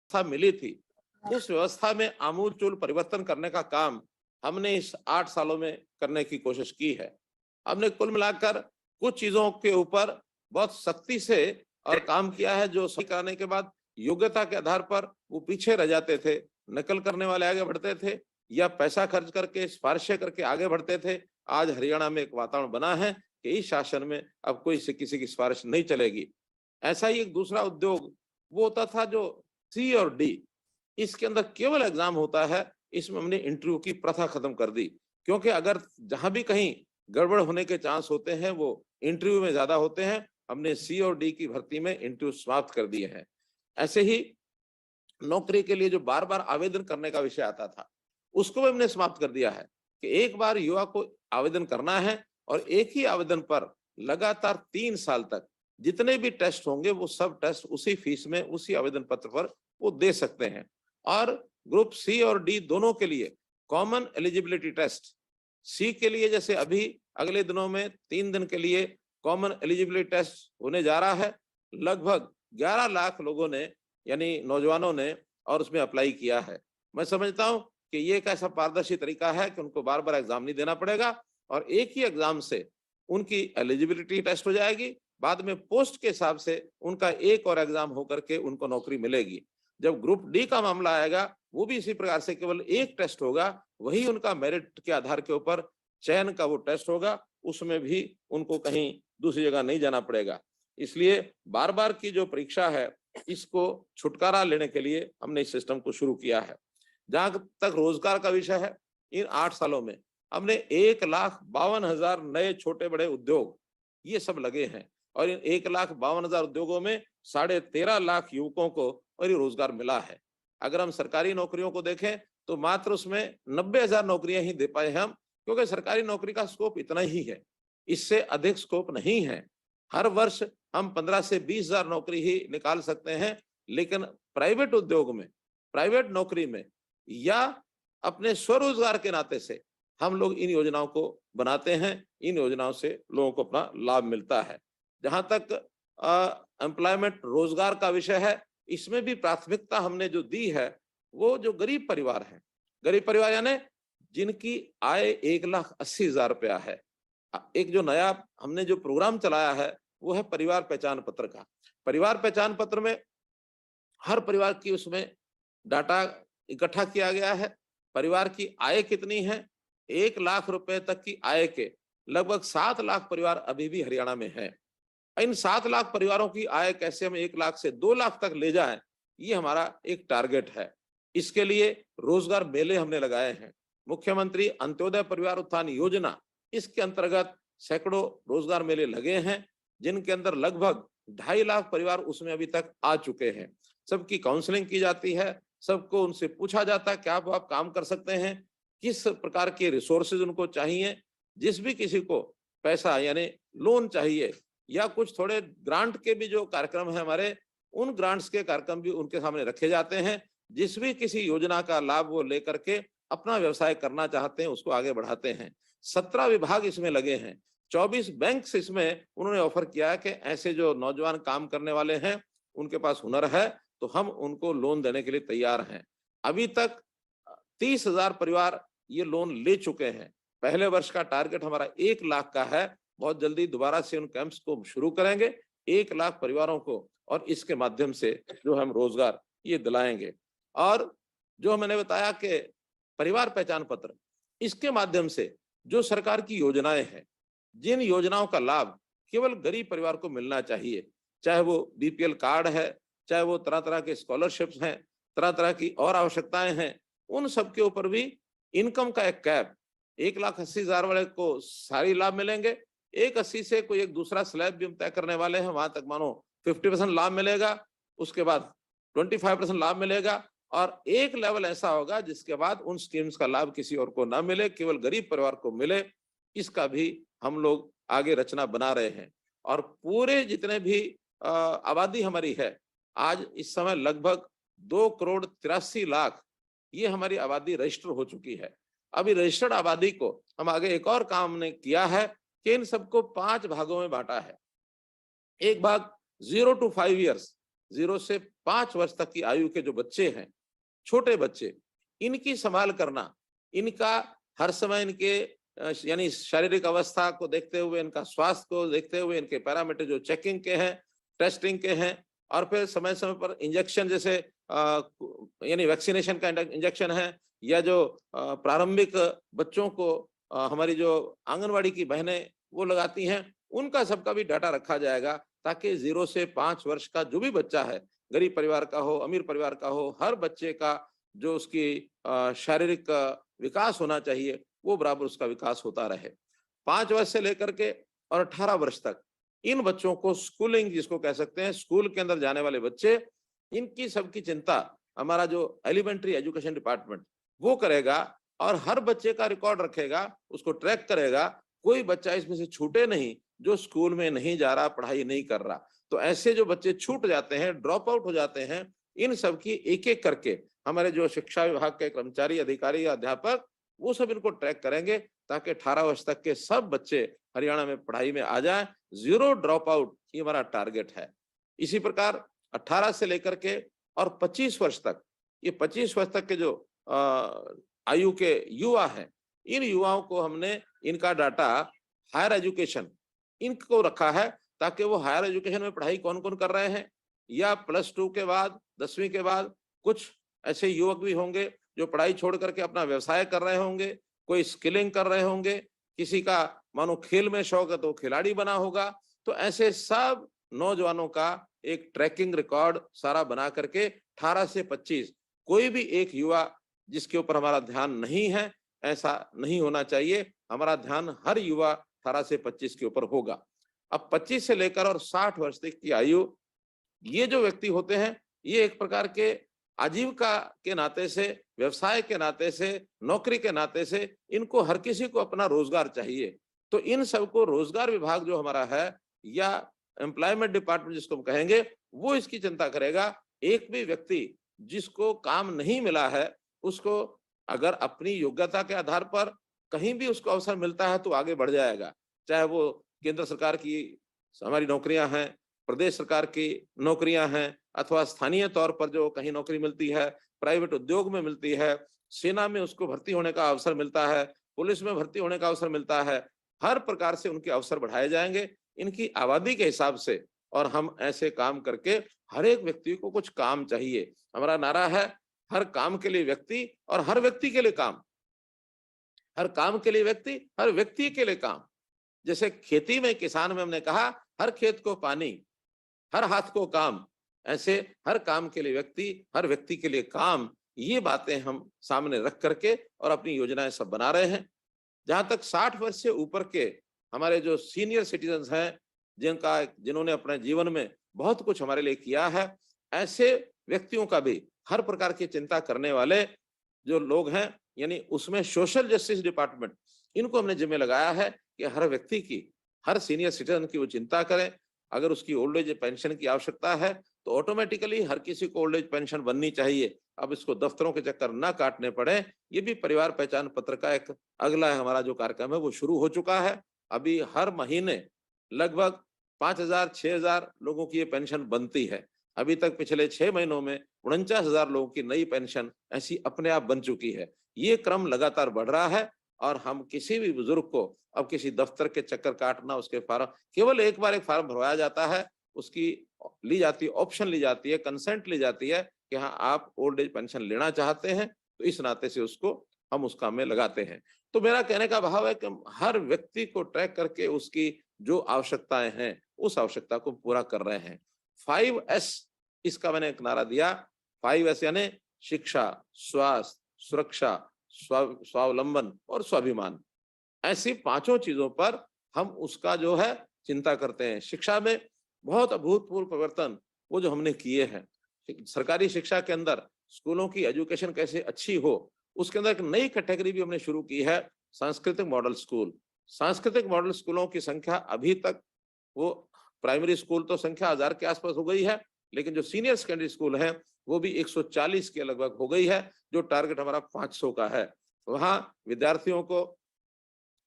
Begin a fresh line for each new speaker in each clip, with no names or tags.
व्यवस्था मिली थी, उस व्यवस्था में आमूलचूल परिवर्तन करने का काम हमने इस 8 सालों में करने की कोशिश की है। हमने कुल मिलाकर कुछ चीजों के ऊपर बहुत सख्ती से और काम किया है, जो सही कराने के बाद योग्यता के आधार पर वो पीछे रह जाते थे, नकल करने वाले आगे बढ़ते थे या पैसा खर्च करके सिफारिशें करके आगे बढ़ते थे। आज हरियाणा में एक वातावरण बना है कि इस शासन में अब कोई से किसी की सिफारिश नहीं चलेगी। ऐसा ही एक दूसरा उद्योग वो होता था जो सी और डी, इसके अंदर केवल एग्जाम होता है। इसमें हमने इंटरव्यू की प्रथा खत्म कर दी, क्योंकि अगर जहां भी कहीं गड़बड़ होने के चांस होते हैं वो इंटरव्यू में ज्यादा होते हैं। हमने सी और डी की भर्ती में इंटरव्यू समाप्त कर दिए हैं। ऐसे ही नौकरी के लिए जो बार बार आवेदन करने का विषय आता था, उसको भी हमने समाप्त कर दिया है कि एक बार युवा को आवेदन करना है और एक ही आवेदन पर लगातार 3 साल तक जितने भी टेस्ट होंगे वो सब टेस्ट उसी फीस में उसी आवेदन पत्र पर वो दे सकते हैं। और ग्रुप सी और डी दोनों के लिए कॉमन एलिजिबिलिटी टेस्ट, सी के लिए जैसे अभी अगले दिनों में 3 दिन के लिए कॉमन एलिजिबिलिटी टेस्ट होने जा रहा है। लगभग 11 लाख लोगों ने यानी नौजवानों ने और उसमें अप्लाई किया है। मैं समझता हूं कि ये एक ऐसा पारदर्शी तरीका है कि उनको बार बार एग्जाम नहीं देना पड़ेगा और एक ही एग्जाम से उनकी एलिजिबिलिटी टेस्ट हो जाएगी। बाद में पोस्ट के हिसाब से उनका एक और एग्जाम होकर के उनको नौकरी मिलेगी। जब ग्रुप डी का मामला आएगा वो भी इसी प्रकार से केवल एक टेस्ट होगा, वही उनका मेरिट के आधार के ऊपर चयन का वो टेस्ट होगा, उसमें भी उनको कहीं दूसरी जगह नहीं जाना पड़ेगा। इसलिए बार बार की जो परीक्षा है इसको छुटकारा लेने के लिए हमने इस सिस्टम को शुरू किया है। जहां तक रोजगार का विषय है, इन 8 सालों में हमने 1,52,000 नए छोटे बड़े उद्योग ये सब लगे हैं और इन 1,52,000 उद्योगों में 13.5 लाख युवकों को और ये रोजगार मिला है। अगर हम सरकारी नौकरियों को देखें तो मात्र उसमें 90,000 नौकरियां ही दे पाए हम, क्योंकि सरकारी नौकरी का स्कोप इतना ही है, इससे अधिक स्कोप नहीं है। हर वर्ष हम 15 से 20,000 नौकरी ही निकाल सकते हैं, लेकिन प्राइवेट उद्योग में, प्राइवेट नौकरी में या अपने स्वरोजगार के नाते से हम लोग इन योजनाओं को बनाते हैं। इन योजनाओं से लोगों को अपना लाभ मिलता है। जहां तक एम्प्लॉयमेंट रोजगार का विषय है, इसमें भी प्राथमिकता हमने जो दी है वो जो गरीब परिवार है, गरीब परिवार यानी जिनकी आय 1,80,000 रुपया है। एक जो नया हमने जो प्रोग्राम चलाया है वो है परिवार पहचान पत्र का। परिवार पहचान पत्र में हर परिवार की उसमें डाटा इकट्ठा किया गया है। परिवार की आय कितनी है, 1 लाख रुपए तक की आय के लगभग 7 लाख परिवार अभी भी हरियाणा में है। इन 7 लाख परिवारों की आय कैसे हम 1 लाख से 2 लाख तक ले जाएं, ये हमारा एक टारगेट है। इसके लिए रोजगार मेले हमने लगाए हैं। मुख्यमंत्री अंत्योदय परिवार उत्थान योजना, इसके अंतर्गत सैकड़ों रोजगार मेले लगे हैं, जिनके अंदर लगभग 2.5 लाख परिवार उसमें अभी तक आ चुके हैं। सबकी काउंसलिंग की जाती है, सबको उनसे पूछा जाता है कि आप काम कर सकते हैं, किस प्रकार के रिसोर्सेज उनको चाहिए। जिस भी किसी को पैसा यानी लोन चाहिए या कुछ थोड़े ग्रांट के भी जो कार्यक्रम है हमारे, उन ग्रांट्स के कार्यक्रम भी उनके सामने रखे जाते हैं। जिस भी किसी योजना का लाभ वो लेकर के अपना व्यवसाय करना चाहते हैं उसको आगे बढ़ाते हैं। 17 विभाग इसमें लगे हैं, 24 बैंक इसमें उन्होंने ऑफर किया है कि ऐसे जो नौजवान काम करने वाले हैं उनके पास हुनर है तो हम उनको लोन देने के लिए तैयार हैं। अभी तक 30,000 परिवार ये लोन ले चुके हैं। पहले वर्ष का टारगेट हमारा 1 लाख का है। बहुत जल्दी दोबारा से उन कैंप्स को शुरू करेंगे 1 लाख परिवारों को, और इसके माध्यम से जो हम रोजगार ये दिलाएंगे। और जो मैंने बताया कि परिवार पहचान पत्र, इसके माध्यम से जो सरकार की योजनाएं हैं, जिन योजनाओं का लाभ केवल गरीब परिवार को मिलना चाहिए, चाहे वो बीपीएल कार्ड है, चाहे वो तरह तरह के स्कॉलरशिप्स हैं, तरह तरह की और आवश्यकताएं हैं, उन सब के ऊपर भी इनकम का एक कैप, 1,80,000 वाले को सारी लाभ मिलेंगे। 1,80 से कोई एक दूसरा स्लैब भी हम तय करने वाले हैं, वहां तक मानो 50% लाभ मिलेगा, उसके बाद 25% लाभ मिलेगा, और एक लेवल ऐसा होगा जिसके बाद उन स्कीम्स का लाभ किसी और को ना मिले, केवल गरीब परिवार को मिले। इसका भी हम लोग आगे रचना बना रहे हैं। और पूरे जितने भी आबादी हमारी है, आज इस समय लगभग 2,83,00,000 ये हमारी आबादी रजिस्टर हो चुकी है। अभी रजिस्टर्ड आबादी को हम आगे एक और काम ने किया है कि इन सबको 5 भागों में बांटा है। एक भाग 0 to 5 years, 0 से 5 वर्ष तक की आयु के जो बच्चे हैं, छोटे बच्चे, इनकी संभाल करना, इनका हर समय इनके यानी शारीरिक अवस्था को देखते हुए, इनका स्वास्थ्य को देखते हुए, इनके पैरामीटर जो चेकिंग के हैं, टेस्टिंग के हैं, और फिर समय-समय पर इंजेक्शन जैसे यानी वैक्सीनेशन का इंजेक्शन है, या जो प्रारंभिक बच्चों को हमारी जो आंगनवाड़ी की बहनें वो लगाती हैं, उनका सबका भी डाटा रखा जाएगा, ताकि 0 से 5 वर्ष का जो भी बच्चा है, गरीब परिवार का हो, अमीर परिवार का हो, हर बच्चे का जो उसकी शारीरिक विकास होना चाहिए, वो बराबर उसका विकास होता रहे। 5 वर्ष से लेकर के और 18 वर्ष तक इन बच्चों को स्कूलिंग जिसको कह सकते हैं, स्कूल के अंदर जाने वाले बच्चे, इनकी सबकी चिंता हमारा जो एलिमेंट्री एजुकेशन डिपार्टमेंट वो करेगा, और हर बच्चे का रिकॉर्ड रखेगा, उसको ट्रैक करेगा, कोई बच्चा इसमें से छूटे नहीं जो स्कूल में नहीं जा रहा, पढ़ाई नहीं कर रहा। तो ऐसे जो बच्चे छूट जाते हैं, ड्रॉप आउट हो जाते हैं, इन सब की एक-एक करके हमारे जो शिक्षा विभाग के कर्मचारी, अधिकारी या अध्यापक, वो सब इनको ट्रैक करेंगे, ताकि 18 वर्ष तक के सब बच्चे हरियाणा में पढ़ाई में आ जाएं। 0 ड्रॉप आउट ये हमारा टारगेट है। इसी प्रकार 18 से लेकर के और 25 वर्ष तक, ये 25 वर्ष तक के जो आयु के युवा हैं, इन युवाओं को हमने इनका डाटा हायर एजुकेशन इनको रखा है, ताकि वो हायर एजुकेशन में पढ़ाई कौन-कौन कर रहे हैं, या +2 के बाद, 10वीं के बाद कुछ ऐसे युवक भी होंगे जो पढ़ाई छोड़ करके अपना व्यवसाय कर रहे होंगे, कोई स्किलिंग कर रहे होंगे, किसी का मानो खेल में शौक है तो खिलाड़ी बना होगा। तो ऐसे सब नौजवानों का एक ट्रैकिंग रिकॉर्ड सारा बना करके 18 से 25 कोई भी एक युवा जिसके ऊपर हमारा ध्यान नहीं है, ऐसा नहीं होना चाहिए। हमारा ध्यान हर युवा 18 से 25 के ऊपर होगा। अब 25 से लेकर और 60 वर्ष तक की आयु, ये जो व्यक्ति होते हैं, ये एक प्रकार के आजीविका के नाते से, व्यवसाय के नाते से, नौकरी के नाते से, इनको हर किसी को अपना रोजगार चाहिए। तो इन सबको रोजगार विभाग जो हमारा है, या एम्प्लॉयमेंट डिपार्टमेंट जिसको हम कहेंगे, वो इसकी चिंता करेगा। एक भी व्यक्ति जिसको काम नहीं मिला है, उसको अगर अपनी योग्यता के आधार पर कहीं भी उसको अवसर मिलता है तो आगे बढ़ जाएगा। चाहे वो केंद्र सरकार की हमारी नौकरियां हैं, प्रदेश सरकार की नौकरियां हैं, अथवा स्थानीय तौर पर जो कहीं नौकरी मिलती है, प्राइवेट उद्योग में मिलती है, सेना में उसको भर्ती होने का अवसर मिलता है, पुलिस में भर्ती होने का अवसर मिलता है। हर प्रकार से उनके अवसर बढ़ाए जाएंगे इनकी आबादी के हिसाब से, और हम ऐसे काम करके हर एक व्यक्ति को कुछ काम चाहिए। हमारा नारा है, हर काम के लिए व्यक्ति और हर व्यक्ति के लिए काम। हर काम के लिए व्यक्ति, हर व्यक्ति के लिए काम। जैसे खेती में, किसान में हमने कहा, हर खेत को पानी, हर हाथ को काम, ऐसे हर काम के लिए व्यक्ति, हर व्यक्ति के लिए काम। ये बातें हम सामने रख करके और अपनी योजनाएं सब बना रहे हैं। जहां तक 60 वर्ष से ऊपर के हमारे जो सीनियर सिटीजन्स हैं, जिन्होंने अपने जीवन में बहुत कुछ हमारे लिए किया है, ऐसे व्यक्तियों का भी हर प्रकार की चिंता करने वाले जो लोग हैं, यानी उसमें सोशल जस्टिस डिपार्टमेंट, इनको हमने जिम्मे लगाया है कि हर व्यक्ति की, हर सीनियर सिटीजन की वो चिंता करें। अगर उसकी ओल्ड एज पेंशन की आवश्यकता है तो ऑटोमेटिकली हर किसी को ओल्ड एज पेंशन बननी चाहिए। अब इसको दफ्तरों के चक्कर ना काटने पड़े। ये भी परिवार पहचान पत्र का एक अगला हमारा जो कार्यक्रम है वो शुरू हो चुका है। अभी हर महीने लगभग 5,000 6,000 लोगों की ये पेंशन बनती है। अभी तक पिछले 6 महीनों में 49,000 लोगों की नई पेंशन ऐसी अपने आप बन चुकी है। ये क्रम लगातार बढ़ रहा है, और हम किसी भी बुजुर्ग को अब किसी दफ्तर के चक्कर काटना, उसके फार्म, केवल एक बार एक फार्म भरवाया जाता है, उसकी ली जाती है, ऑप्शन ली जाती है, कंसेंट ली जाती है कि हाँ आप ओल्ड एज पेंशन लेना चाहते हैं, तो इस नाते से उसको हम उस काम में लगाते हैं। तो मेरा कहने का भाव है कि हम हर व्यक्ति को ट्रैक करके उसकी जो आवश्यकताएं हैं, उस आवश्यकता को पूरा कर रहे हैं। 5S इसका मैंने एक नारा दिया। 5S यानी शिक्षा, स्वास्थ्य, सुरक्षा, स्वावलंबन और स्वाभिमान। ऐसी पांचों चीजों पर हम उसका जो है चिंता करते हैं। शिक्षा में बहुत अभूतपूर्व परिवर्तन वो जो हमने किए हैं, सरकारी शिक्षा के अंदर स्कूलों की एजुकेशन कैसे अच्छी हो, उसके अंदर एक नई कैटेगरी भी हमने शुरू की है, सांस्कृतिक मॉडल स्कूल। सांस्कृतिक मॉडल स्कूलों की संख्या अभी तक, वो प्राइमरी स्कूल तो संख्या 1000 के आसपास हो गई है, लेकिन जो सीनियर सेकेंडरी स्कूल है वो भी 140 के लगभग हो गई है, जो टारगेट हमारा 500 का है। वहां विद्यार्थियों को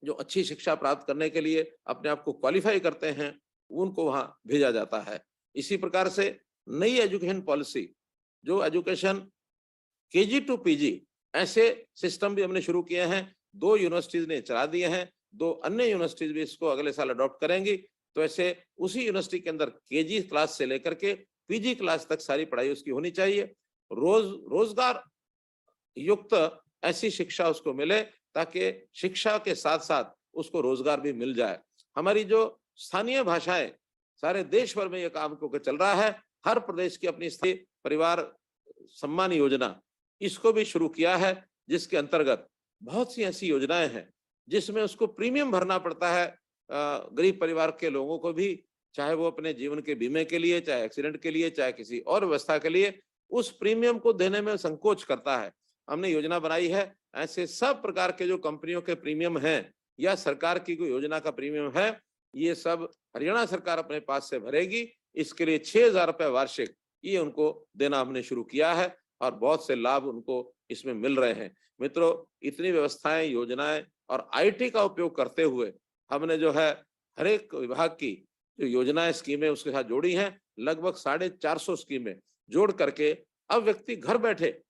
जो अच्छी शिक्षा प्राप्त करने के लिए अपने आप को क्वालिफाई करते हैं, उनको वहां भेजा जाता है। इसी प्रकार से नई एजुकेशन पॉलिसी जो एजुकेशन केजी टू पीजी ऐसे सिस्टम भी हमने शुरू किए हैं। 2 यूनिवर्सिटीज ने चला दिए हैं, 2 अन्य यूनिवर्सिटीज भी इसको अगले साल अडॉप्ट करेंगी। तो ऐसे उसी यूनिवर्सिटी के अंदर केजी क्लास से लेकर के पीजी क्लास तक सारी पढ़ाई उसकी होनी चाहिए। रोजगार युक्त ऐसी शिक्षा उसको मिले ताकि शिक्षा के साथ साथ उसको रोजगार भी मिल जाए। हमारी जो स्थानीय भाषाएं सारे देश भर में ये काम क्योंकि चल रहा है, हर प्रदेश की अपनी स्थानीय परिवार सम्मान योजना इसको भी शुरू किया है, जिसके अंतर्गत बहुत सी ऐसी योजनाएं हैं जिसमें उसको प्रीमियम भरना पड़ता है। गरीब परिवार के लोगों को भी, चाहे वो अपने जीवन के बीमे के लिए, चाहे एक्सीडेंट के लिए, चाहे किसी और व्यवस्था के लिए, उस प्रीमियम को देने में संकोच करता है। हमने योजना बनाई है, ऐसे सब प्रकार के जो कंपनियों के प्रीमियम हैं या सरकार की कोई योजना का प्रीमियम है, ये सब हरियाणा सरकार अपने पास से भरेगी। इसके लिए 6,000 रुपए वार्षिक ये उनको देना हमने शुरू किया है और बहुत से लाभ उनको इसमें मिल रहे हैं। मित्रों, इतनी व्यवस्थाएं, योजनाएं और आईटी का उपयोग करते हुए हमने जो है हर एक विभाग की जो योजनाएं, स्कीमें उसके साथ जोड़ी हैं। लगभग 450 स्कीमें जोड़ करके अब व्यक्ति घर बैठे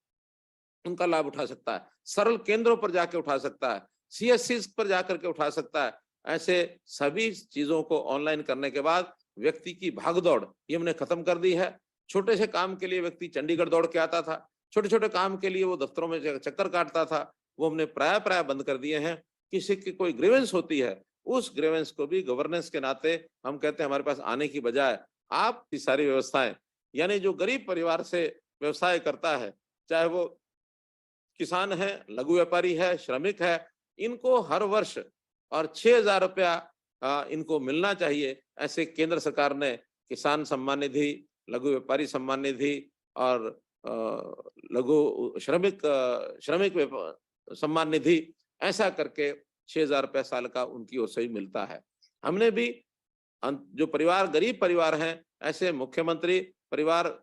उनका लाभ उठा सकता है, सरल केंद्रों पर जाके उठा सकता है, सीएससी पर जाकर के उठा सकता है। ऐसे सभी चीजों को ऑनलाइन करने के बाद व्यक्ति की भागदौड़ ये हमने खत्म कर दी है। छोटे से काम के लिए व्यक्ति चंडीगढ़ दौड़ के आता था, छोटे छोटे काम के लिए वो दफ्तरों में चक्कर काटता था, वो हमने प्राय बंद कर दिए हैं। किसी की कोई ग्रीवेंस होती है, उस ग्रीवेंस को भी गवर्नेंस के नाते हम कहते हैं हमारे पास आने की बजाय आप की सारी व्यवस्थाएं, यानी जो गरीब परिवार से व्यवसाय करता है, चाहे वो किसान है, लघु व्यापारी है, श्रमिक है, इनको हर वर्ष और 6,000 रुपया इनको मिलना चाहिए। ऐसे केंद्र सरकार ने किसान सम्मान निधि, लघु व्यापारी सम्मान निधि और लघु श्रमिक सम्मान निधि ऐसा करके 6,000 रुपया साल का उनकी ओर से ही मिलता है। हमने भी जो परिवार गरीब परिवार हैं, ऐसे मुख्यमंत्री परिवार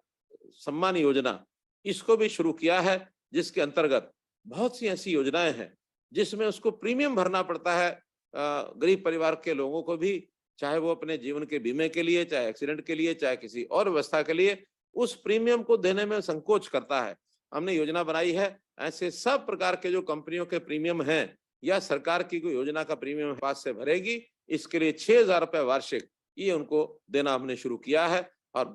सम्मान योजना इसको भी शुरू किया है, जिसके अंतर्गत बहुत सी ऐसी योजनाएं हैं जिसमें उसको प्रीमियम भरना पड़ता है। गरीब परिवार के लोगों को भी, चाहे वो अपने जीवन के बीमे के लिए, चाहे एक्सीडेंट के लिए, चाहे किसी और व्यवस्था के लिए, उस प्रीमियम को देने में संकोच करता है। हमने योजना बनाई है, ऐसे सब प्रकार के जो कंपनियों के प्रीमियम हैं या सरकार की कोई योजना का प्रीमियम पास से भरेगी। इसके लिए 6,000 रुपए वार्षिक ये उनको देना हमने शुरू किया है और